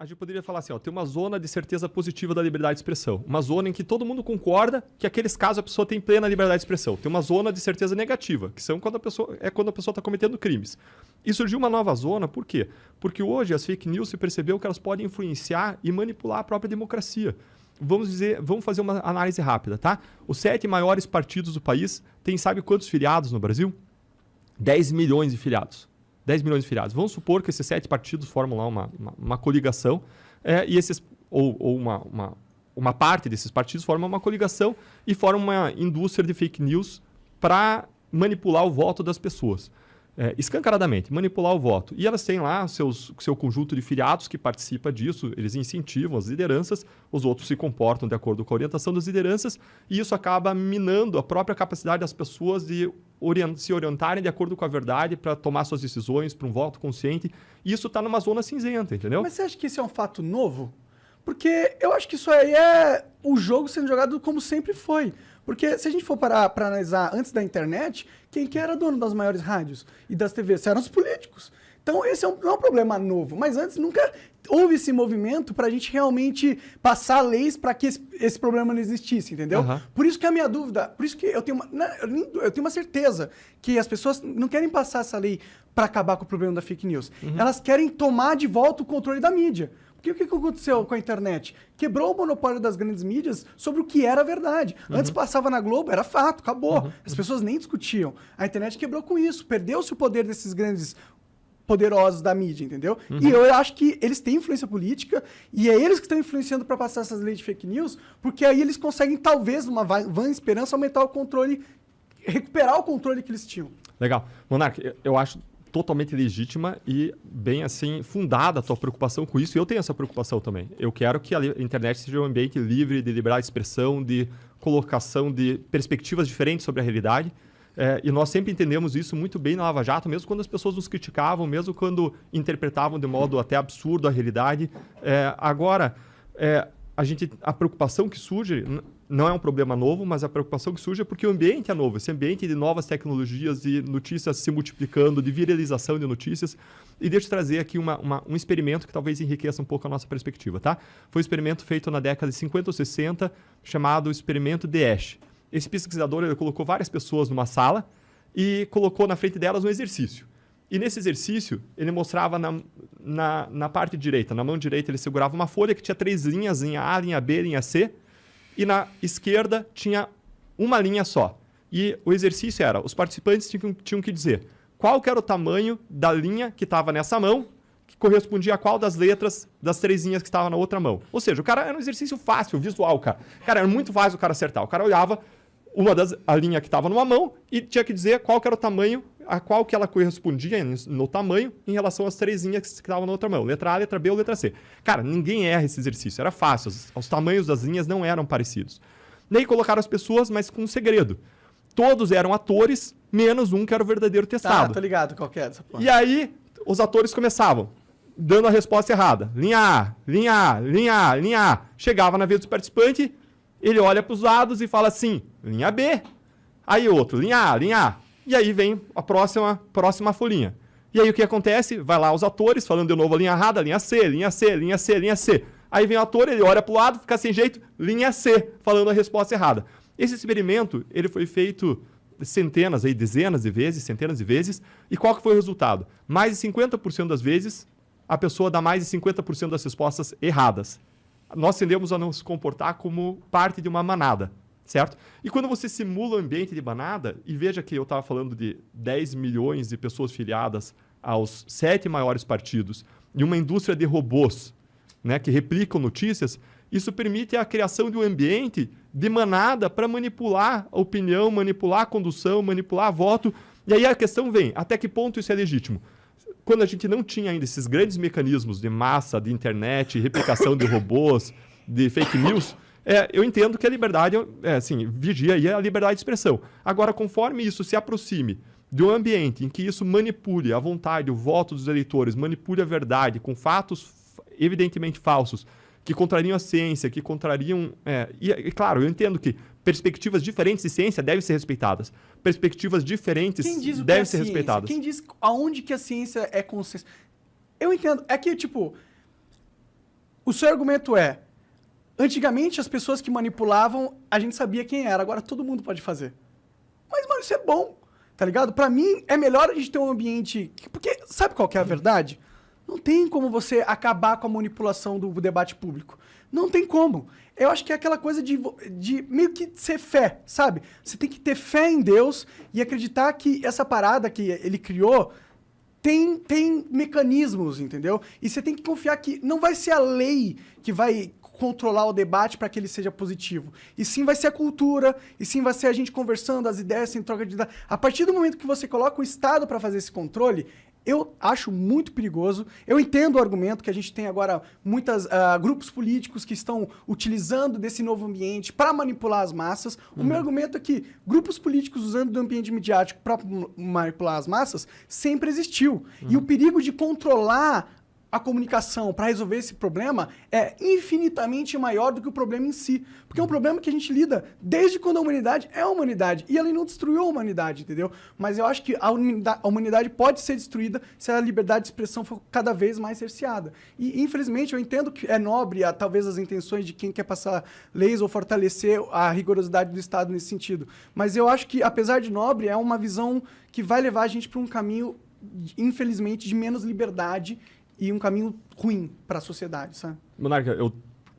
a gente poderia falar assim, ó, tem uma zona de certeza positiva da liberdade de expressão. Uma zona em que todo mundo concorda que aqueles casos a pessoa tem plena liberdade de expressão. Tem uma zona de certeza negativa, que são quando a pessoa está cometendo crimes. E surgiu uma nova zona, por quê? Porque hoje as fake news se percebeu que elas podem influenciar e manipular a própria democracia. Vamos fazer uma análise rápida, tá? Os 7 maiores partidos do país têm, sabe quantos filiados no Brasil? 10 milhões de filiados. 10 milhões de filiados. Vamos supor que esses 7 partidos formam lá uma coligação e esses, ou uma parte desses partidos forma uma coligação e forma uma indústria de fake news para manipular o voto das pessoas. Escancaradamente, manipular o voto. E elas têm lá seu conjunto de filiados que participa disso, eles incentivam as lideranças, os outros se comportam de acordo com a orientação das lideranças, e isso acaba minando a própria capacidade das pessoas de se orientarem de acordo com a verdade para tomar suas decisões, para um voto consciente. E isso está numa zona cinzenta, entendeu? Mas você acha que isso é um fato novo? Porque eu acho que isso aí é o jogo sendo jogado como sempre foi. Porque se a gente for parar para analisar antes da internet, quem que era dono das maiores rádios e das TVs? Eram os políticos. Então esse não é um problema novo. Mas antes nunca houve esse movimento para a gente realmente passar leis para que esse problema não existisse, entendeu? Uhum. Por isso que a minha dúvida, por isso que eu tenho uma certeza que as pessoas não querem passar essa lei para acabar com o problema da fake news. Uhum. Elas querem tomar de volta o controle da mídia. Porque o que aconteceu com a internet? Quebrou o monopólio das grandes mídias sobre o que era verdade. Antes passava na Globo, era fato, acabou. As pessoas nem discutiam. A internet quebrou com isso, perdeu-se o poder desses grandes poderosos da mídia, entendeu? E eu acho que eles têm influência política e é eles que estão influenciando para passar essas leis de fake news, porque aí eles conseguem, talvez, numa vã esperança, aumentar o controle, recuperar o controle que eles tinham. Legal. Monark, eu acho totalmente legítima e bem assim fundada a tua preocupação com isso, e eu tenho essa preocupação também. Eu quero que a internet seja um ambiente livre de liberdade de expressão, de colocação de perspectivas diferentes sobre a realidade, e nós sempre entendemos isso muito bem na Lava Jato, mesmo quando as pessoas nos criticavam, mesmo quando interpretavam de modo até absurdo a realidade. Agora, a preocupação que surge não é um problema novo, mas a preocupação que surge é porque o ambiente é novo, esse ambiente de novas tecnologias, de notícias se multiplicando, de viralização de notícias. E deixa eu trazer aqui um experimento que talvez enriqueça um pouco a nossa perspectiva, tá? Foi um experimento feito na década de 50 ou 60, chamado experimento Daesh. Esse pesquisador ele colocou várias pessoas numa sala e colocou na frente delas um exercício. E nesse exercício, ele mostrava na parte direita, na mão direita, ele segurava uma folha que tinha 3 linhas, linha A, linha B, linha C, e na esquerda tinha uma linha só. E o exercício era, os participantes tinham que dizer qual que era o tamanho da linha que estava nessa mão, que correspondia a qual das letras das 3 linhas que estavam na outra mão. Ou seja, o cara era um exercício fácil, visual, cara. Cara, era muito fácil o cara acertar. O cara olhava a linha que estava numa mão e tinha que dizer qual que era o tamanho, a qual que ela correspondia no tamanho em relação às 3 linhas que estavam na outra mão. Letra A, letra B ou letra C. Cara, ninguém erra esse exercício. Era fácil. Os tamanhos das linhas não eram parecidos. Daí colocaram as pessoas, mas com um segredo. Todos eram atores, menos um que era o verdadeiro testado. Tá, tô ligado qual que é essa porra. E aí, os atores começavam dando a resposta errada. Linha A, linha A, linha A, linha A. Chegava na vez do participante, ele olha para os lados e fala assim, linha B. Aí outro, linha A, linha A. E aí vem a próxima folhinha. E aí o que acontece? Vai lá os atores falando de novo a linha errada, linha C, linha C, linha C, linha C. Aí vem o ator, ele olha para o lado, fica sem jeito, linha C, falando a resposta errada. Esse experimento, ele foi feito centenas, dezenas de vezes, centenas de vezes. E qual que foi o resultado? Mais de 50% das vezes, a pessoa dá mais de 50% das respostas erradas. Nós tendemos a nos comportar como parte de uma manada, certo? E quando você simula o ambiente de manada, e veja que eu estava falando de 10 milhões de pessoas filiadas aos 7 maiores partidos e uma indústria de robôs, né, que replicam notícias, isso permite a criação de um ambiente de manada para manipular a opinião, manipular a condução, manipular voto. E aí a questão vem, até que ponto isso é legítimo? Quando a gente não tinha ainda esses grandes mecanismos de massa, de internet, replicação de robôs, de fake news, eu entendo que a liberdade, vigia aí a liberdade de expressão. Agora, conforme isso se aproxime de um ambiente em que isso manipule a vontade, o voto dos eleitores, manipule a verdade com fatos evidentemente falsos, que contrariam a ciência, que contrariam... E claro, eu entendo que perspectivas diferentes de ciência devem ser respeitadas. Perspectivas diferentes devem ser respeitadas. Quem diz aonde que a ciência é consenso? Eu entendo. É que, tipo... o seu argumento é, antigamente as pessoas que manipulavam, a gente sabia quem era, agora todo mundo pode fazer. Mas, mano, isso é bom, tá ligado? Pra mim, é melhor a gente ter um ambiente... Porque sabe qual que é a verdade? Não tem como você acabar com a manipulação do debate público. Não tem como. Eu acho que é aquela coisa de meio que ser fé, sabe? Você tem que ter fé em Deus e acreditar que essa parada que ele criou tem mecanismos, entendeu? E você tem que confiar que não vai ser a lei que vai controlar o debate para que ele seja positivo. E sim vai ser a cultura, e sim vai ser a gente conversando, as ideias sem troca de ideias. A partir do momento que você coloca o Estado para fazer esse controle, eu acho muito perigoso. Eu entendo o argumento que a gente tem agora muitos grupos políticos que estão utilizando desse novo ambiente para manipular as massas. O meu argumento é que grupos políticos usando do ambiente midiático para manipular as massas sempre existiu. E o perigo de controlar a comunicação para resolver esse problema é infinitamente maior do que o problema em si. Porque é um problema que a gente lida desde quando a humanidade é a humanidade. E ela não destruiu a humanidade, entendeu? Mas eu acho que a humanidade pode ser destruída se a liberdade de expressão for cada vez mais cerceada. E, infelizmente, eu entendo que é nobre, talvez, as intenções de quem quer passar leis ou fortalecer a rigorosidade do Estado nesse sentido. Mas eu acho que, apesar de nobre, é uma visão que vai levar a gente para um caminho, infelizmente, de menos liberdade e um caminho ruim para a sociedade, sabe? Monarca, eu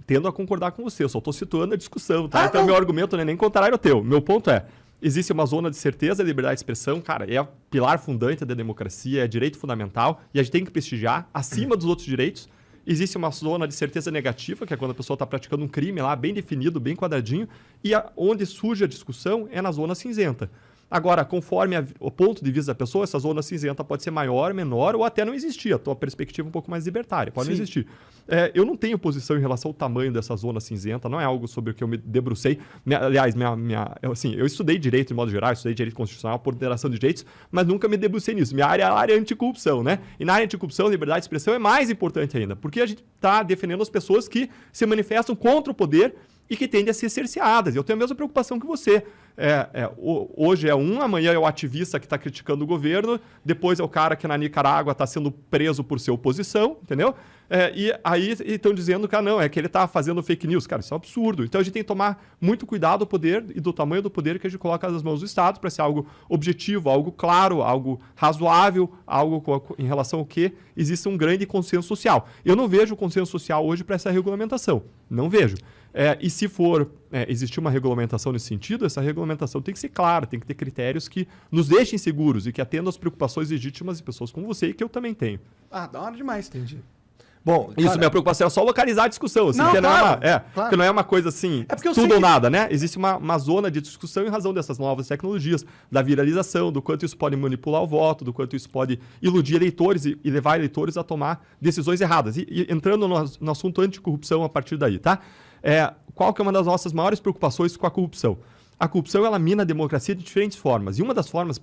tendo a concordar com você, eu só estou situando a discussão, tá? Então, meu argumento não é nem contrário ao teu. Meu ponto é, existe uma zona de certeza da liberdade de expressão, cara, é o pilar fundante da democracia, é direito fundamental, e a gente tem que prestigiar acima dos outros direitos. Existe uma zona de certeza negativa, que é quando a pessoa está praticando um crime lá, bem definido, bem quadradinho, e onde surge a discussão é na zona cinzenta. Agora, conforme o ponto de vista da pessoa, essa zona cinzenta pode ser maior, menor ou até não existir. A tua perspectiva é um pouco mais libertária, pode não existir. Eu não tenho posição em relação ao tamanho dessa zona cinzenta, não é algo sobre o que eu me debrucei. Aliás, eu estudei direito de modo geral, estudei direito constitucional, ponderação de direitos, mas nunca me debrucei nisso. Minha área é a área anticorrupção, né? E na área anticorrupção, liberdade de expressão é mais importante ainda, porque a gente está defendendo as pessoas que se manifestam contra o poder e que tendem a ser cerceadas. Eu tenho a mesma preocupação que você. Hoje é amanhã é o ativista que está criticando o governo, depois é o cara que na Nicarágua está sendo preso por ser oposição, entendeu? E aí estão dizendo que não, é que ele está fazendo fake news. Cara, isso é um absurdo. Então a gente tem que tomar muito cuidado do poder e do tamanho do poder que a gente coloca nas mãos do Estado para ser algo objetivo, algo claro, algo razoável, algo em relação ao que existe um grande consenso social. Eu não vejo consenso social hoje para essa regulamentação. Não vejo. E se for existir uma regulamentação nesse sentido, essa regulamentação tem que ser clara, tem que ter critérios que nos deixem seguros e que atendam às preocupações legítimas de pessoas como você e que eu também tenho. Da hora demais. Entendi. Bom, isso, minha preocupação é só localizar a discussão, assim, porque não é uma coisa assim, tudo ou nada, né? Existe uma zona de discussão em razão dessas novas tecnologias, da viralização, do quanto isso pode manipular o voto, do quanto isso pode iludir eleitores e levar eleitores a tomar decisões erradas. E entrando no assunto anticorrupção a partir daí, tá? Qual que é uma das nossas maiores preocupações com a corrupção? A corrupção, ela mina a democracia de diferentes formas. E uma das formas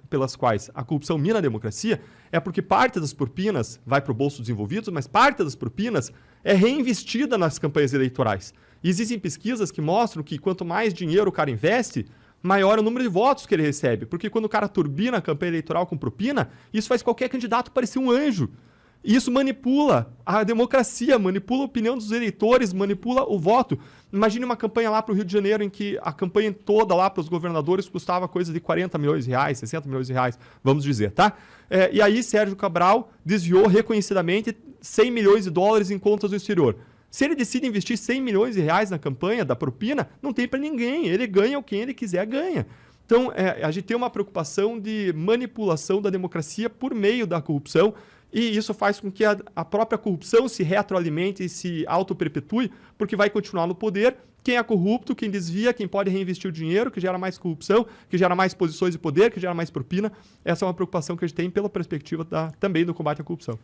pelas quais a corrupção mina a democracia é porque parte das propinas vai para o bolso dos envolvidos, mas parte das propinas é reinvestida nas campanhas eleitorais. E existem pesquisas que mostram que quanto mais dinheiro o cara investe, maior é o número de votos que ele recebe. Porque quando o cara turbina a campanha eleitoral com propina, isso faz qualquer candidato parecer um anjo. E isso manipula a democracia, manipula a opinião dos eleitores, manipula o voto. Imagine uma campanha lá para o Rio de Janeiro em que a campanha toda lá para os governadores custava coisa de 40 milhões de reais, 60 milhões de reais, vamos dizer, tá? E aí Sérgio Cabral desviou reconhecidamente 100 milhões de dólares em contas do exterior. Se ele decide investir 100 milhões de reais na campanha da propina, não tem para ninguém. Ele ganha o quem ele quiser ganha. Então, a gente tem uma preocupação de manipulação da democracia por meio da corrupção. E isso faz com que a própria corrupção se retroalimente e se auto-perpetue, porque vai continuar no poder. Quem é corrupto, quem desvia, quem pode reinvestir o dinheiro, que gera mais corrupção, que gera mais posições de poder, que gera mais propina. Essa é uma preocupação que a gente tem pela perspectiva também do combate à corrupção.